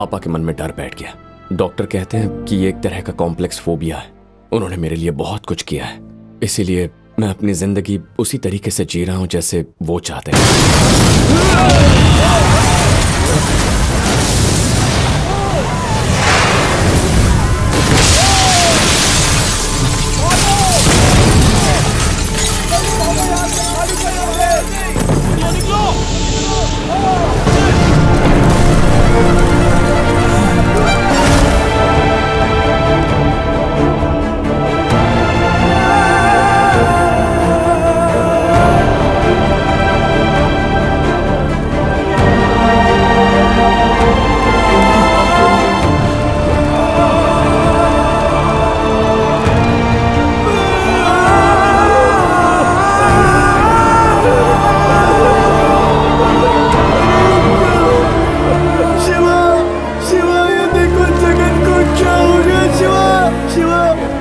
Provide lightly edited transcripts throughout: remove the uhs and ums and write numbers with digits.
पापा के मन में डर बैठ गया। डॉक्टर कहते हैं कि ये एक तरह का कॉम्प्लेक्स फोबिया है। उन्होंने मेरे लिए बहुत कुछ किया है, इसीलिए मैं अपनी जिंदगी उसी तरीके से जी रहा हूं जैसे वो चाहते हैं।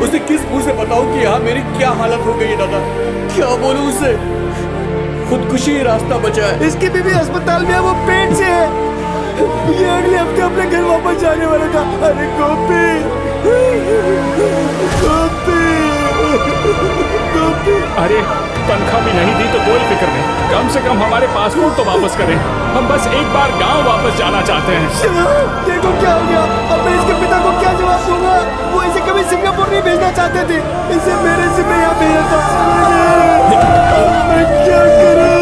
उसे किस मुंह से बताऊं कि यहाँ मेरी क्या हालत हो गई है दादा? क्या बोलूं उसे? खुदकुशी ही रास्ता बचा है। इसकी बीवी अस्पताल में है, वो पेट से है। ये अगले हफ्ते अपने घर वापस जाने वाला था। अरे गोपी, गोपी, गोपी। अरे तनख्वाह भी नहीं दी तो कोई फिक्र नहीं, कम से कम हमारे पासपोर्ट तो वापस करें। हम बस एक बार गांव वापस जाना चाहते हैं। शिवा, देखो क्या हो गया। अब मैं इसके पिता को क्या जवाब दूंगा? वो इसे कभी सिंगापुर नहीं भेजना चाहते थे, इसे मेरे से मैं यहाँ भेजा था। अब मैं क्या करूँ?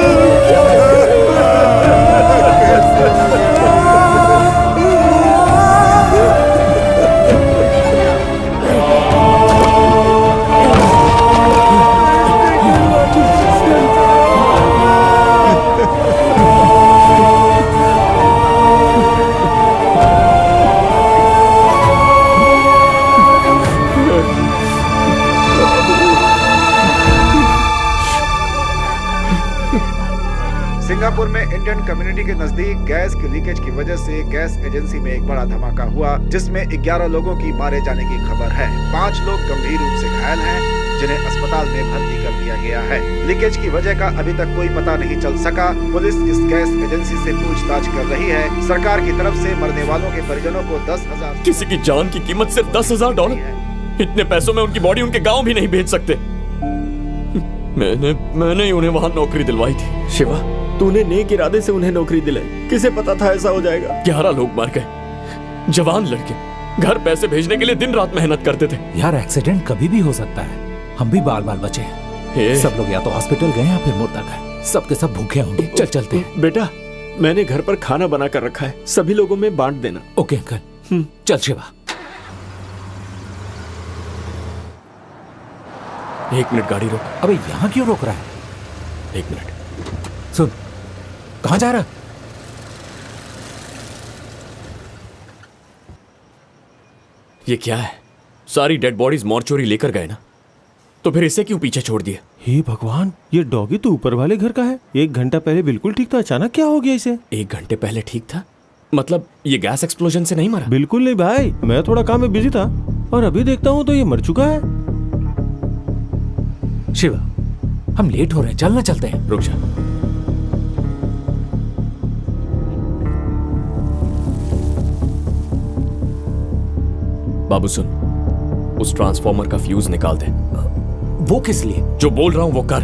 सिंगापुर में इंडियन कम्युनिटी के नजदीक गैस की लीकेज की वजह से गैस एजेंसी में एक बड़ा धमाका हुआ, जिसमें 11 लोगों की मारे जाने की खबर है। 5 लोग गंभीर रूप से घायल हैं, जिन्हें अस्पताल में भर्ती कर दिया गया है। लीकेज की वजह का अभी तक कोई पता नहीं चल सका। पुलिस इस गैस एजेंसी से पूछताछ कर रही है। सरकार की तरफ से मरने वालों के परिजनों को 10,000। किसी की जान की कीमत सिर्फ $10,000। इतने पैसों में उनकी बॉडी उनके गांव भी नहीं भेज सकते। मैंने ही उन्हें वहां नौकरी दिलवाई थी। शिवा, तूने नेक इरादे से उन्हें नौकरी दिलाई। किसे पता था ऐसा हो जाएगा? 11 लोग मर गए, जवान लड़के घर पैसे भेजने के लिए दिन रात मेहनत करते थे। यार एक्सीडेंट कभी भी हो सकता है, हम भी बाल बाल बचे हैं। सब लोग या तो हॉस्पिटल गए या फिर मुर्दा घर। सबके सब भूखे होंगे। चल चलते हैं। बेटा, मैंने घर पर खाना बना कर रखा है, सभी लोगों में बांट देना। Okay uncle. चल शिवा। 1 मिनट गाड़ी रोक। अबे यहाँ क्यों रोक रहा है? 1 मिनट। सुन, कहाँ जा रहा? ये क्या है? सारी डेड बॉडीज मॉर्चुरी लेकर गए ना, तो फिर इसे क्यों पीछे छोड़ दिया? हे भगवान, ये डॉगी तो ऊपर वाले घर का है। 1 घंटा पहले बिल्कुल ठीक था, अचानक क्या हो गया इसे? 1 घंटे पहले ठीक था? मतलब ये गैस एक्सप्लोजन से नहीं मरा? बिल्कुल नहीं भाई, मैं थोड़ा काम में बिजी था और अभी देखता हूँ तो ये मर चुका है। शिवा, हम लेट हो रहे हैं, चलना चलते हैं। रुक जा। बाबू सुन, उस ट्रांसफॉर्मर का फ्यूज निकाल दे। वो किस लिए? जो बोल रहा हूं वो कर।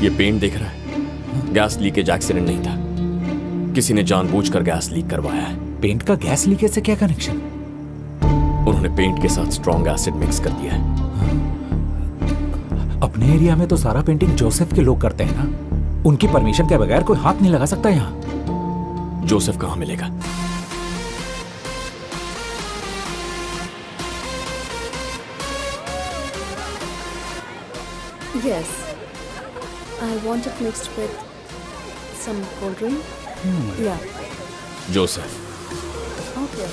ये पेंट दिख रहा है? गैस लीकेज एक्सीडेंट नहीं था, किसी ने जानबूझकर गैस लीक करवाया है। पेंट का गैस लीकेज से क्या कनेक्शन? उन्होंने पेंट के साथ स्ट्रॉन्ग एसिड मिक्स कर दिया है। अपने एरिया में तो सारा पेंटिंग जोसेफ के लोग करते हैं ना, उनकी परमिशन के बगैर कोई हाथ नहीं लगा सकता यहाँ। जोसेफ कहाँ मिलेगा? Yes, I want it mixed with some cold drink. Yeah. Joseph. Okay.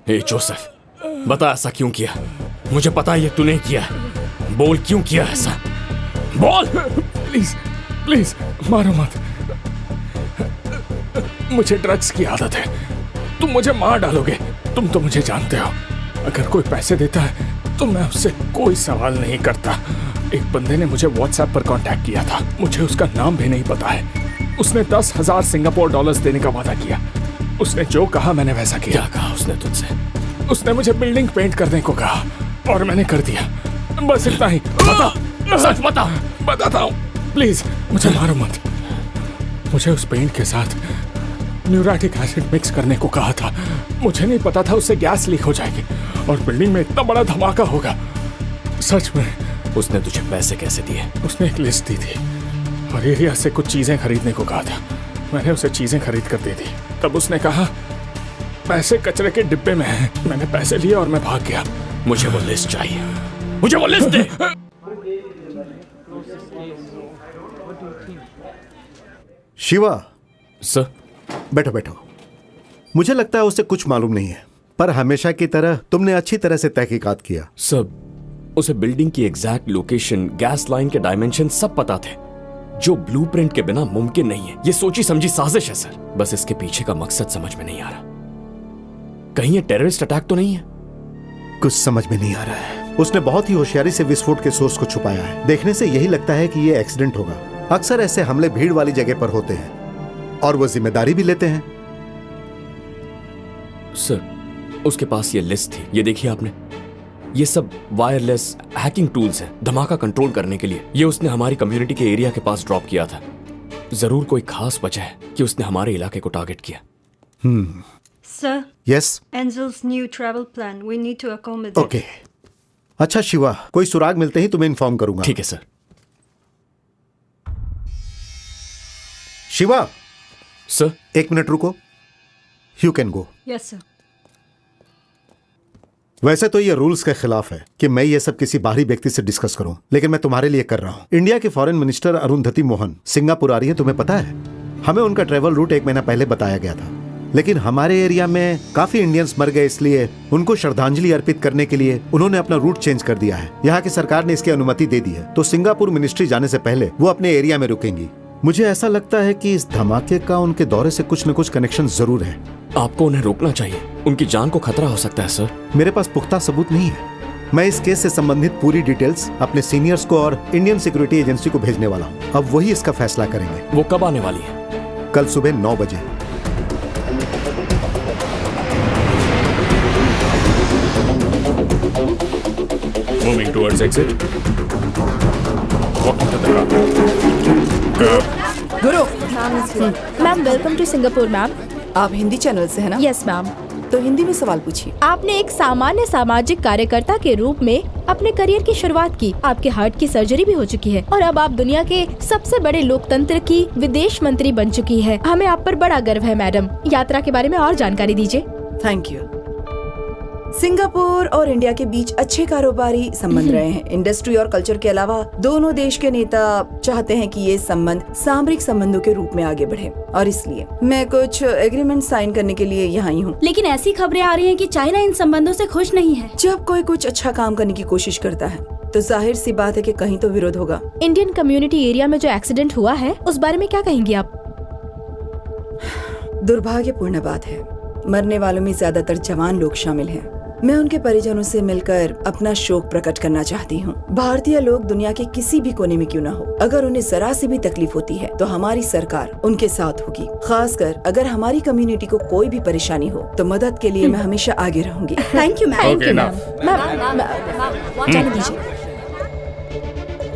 Hey Joseph, बता ऐसा क्यों किया? मुझे पता है ये तूने किया है। बोल क्यों किया ऐसा, बोल। प्लीज प्लीज मारो मत, मुझे ड्रग्स की आदत है। तुम मुझे मार डालोगे। तुम तो मुझे जानते हो, अगर कोई पैसे देता है तो मैं उससे कोई सवाल नहीं करता। एक बंदे ने मुझे व्हाट्सएप पर कांटेक्ट किया था, मुझे उसका नाम भी नहीं पता है। उसने 10,000 सिंगापुर डॉलर्स देने का वादा किया। उसने जो कहा मैंने वैसा किया। क्या कहा उसने तुझसे? उसने मुझे बिल्डिंग पेंट करने को कहा और मैंने कर दिया। बस इतना ही। बता, सच बता। बताता हूँ, प्लीज मुझे मारो मत। मुझे उस पेंट के साथ न्यूरेटिक एसिड मिक्स करने को कहा था। मुझे नहीं पता था उससे गैस लीक हो जाएगी और बिल्डिंग में इतना बड़ा धमाका होगा। सच में। उसने तुझे पैसे कैसे दिए? उसने एक लिस्ट दी थी और एरिया से कुछ चीजें खरीदने को कहा था। मैंने उसे चीजें खरीद कर दे दी। तब उसने कहा पैसे कचरे के डिब्बे में हैं। मैंने पैसे लिए और मैं भाग गया। मुझे वो लिस्ट चाहिए, मुझे वो लिस्ट दे। शिवा, सर। बैठो बैठो। मुझे लगता है उसे कुछ मालूम नहीं है, पर हमेशा की तरह तुमने अच्छी तरह से तहकीकात किया। सर, उसे बिल्डिंग की एग्जैक्ट लोकेशन, गैस लाइन के डायमेंशन सब पता थे, जो ब्लूप्रिंट के बिना मुमकिन नहीं है। ये सोची समझी साजिश है सर। बस इसके पीछे का मकसद समझ में नहीं आ रहा। कहीं ये टेररिस्ट अटैक तो नहीं है? कुछ समझ में नहीं आ रहा है। उसने बहुत ही होशियारी से विस्फोट के सोर्स को छुपाया है। देखने से यही लगता है कि ये एक्सीडेंट होगा। अक्सर ऐसे हमले भीड़ वाली जगह पर होते हैं और वो जिम्मेदारी भी लेते हैं। सर, उसके पास ये लिस्ट थी, ये देखिए आपने। ये सब वायरलेस हैकिंग टूल्स हैं धमाका कंट्रोल करने के लिए। ये उसने हमारी कम्युनिटी के एरिया के पास ड्रॉप किया था। जरूर कोई खास वजह है कि उसने हमारे इलाके को टारगेट किया। Sir, yes, Angel's new travel plan. We need to accommodate. Okay. अच्छा शिवा, कोई सुराग मिलते ही तुम्हें इन्फॉर्म करूंगा। ठीक है सर। शिवा, सर। 1 मिनट रुको। You can go. Yes, sir. वैसे तो ये रूल्स के खिलाफ है कि मैं ये सब किसी बाहरी व्यक्ति से डिस्कस करूं, लेकिन मैं तुम्हारे लिए कर रहा हूं। इंडिया के foreign minister Arundhati Mohan Singapore आ रही है, तुम्हें पता है? हमें उनका ट्रेवल रूट 1 महीना पहले बताया गया था, लेकिन हमारे एरिया में काफी इंडियंस मर गए, इसलिए उनको श्रद्धांजलि अर्पित करने के लिए उन्होंने अपना रूट चेंज कर दिया है। यहाँ की सरकार ने इसकी अनुमति दे दी है, तो सिंगापुर मिनिस्ट्री जाने से पहले वो अपने एरिया में रुकेंगी। मुझे ऐसा लगता है कि इस धमाके का उनके दौरे से कुछ न कुछ कनेक्शन जरूर है। आपको उन्हें रोकना चाहिए, उनकी जान को खतरा हो सकता है सर। मेरे पास पुख्ता सबूत नहीं है। मैं इस केस से संबंधित पूरी डिटेल्स अपने सीनियर्स को और इंडियन सिक्योरिटी एजेंसी को भेजने वाला हूँ। अब वही इसका फैसला करेंगे। वो कब आने वाली है? कल सुबह 9 बजे। Moving towards exit. Walking to the car. गुरु, ma'am welcome to Singapore ma'am. आप हिंदी चैनल से है ना? Yes ma'am. तो हिंदी में सवाल पूछिए। आपने एक सामान्य सामाजिक कार्यकर्ता के रूप में अपने करियर की शुरुआत की। आपके हार्ट की सर्जरी भी हो चुकी है और अब आप दुनिया के सबसे बड़े लोकतंत्र की विदेश मंत्री बन चुकी है। हमें आप पर बड़ा गर्व है मैडम। यात्रा के बारे में और जानकारी दीजिए। Thank you. सिंगापुर और इंडिया के बीच अच्छे कारोबारी संबंध रहे हैं। इंडस्ट्री और कल्चर के अलावा दोनों देश के नेता चाहते हैं कि ये संबंध सामरिक संबंधों के रूप में आगे बढ़े और इसलिए मैं कुछ एग्रीमेंट साइन करने के लिए यहाँ ही हूँ। लेकिन ऐसी खबरें आ रही हैं कि चाइना इन संबंधों से खुश नहीं है। जब कोई कुछ अच्छा काम करने की कोशिश करता है तो जाहिर सी बात है कि कहीं तो विरोध होगा। इंडियन कम्युनिटी एरिया में जो एक्सीडेंट हुआ है उस बारे में क्या कहेंगी आप? दुर्भाग्यपूर्ण बात है, मरने वालों में ज्यादातर जवान लोग शामिल हैं। मैं उनके परिजनों से मिलकर अपना शोक प्रकट करना चाहती हूँ। भारतीय लोग दुनिया के किसी भी कोने में क्यों न हो, अगर उन्हें जरा सी भी तकलीफ होती है तो हमारी सरकार उनके साथ होगी। खासकर अगर हमारी कम्युनिटी को कोई भी परेशानी हो तो मदद के लिए मैं हमेशा आगे रहूंगी। Thank you ma'am. Okay, enough. Ma'am जाने दीजिए।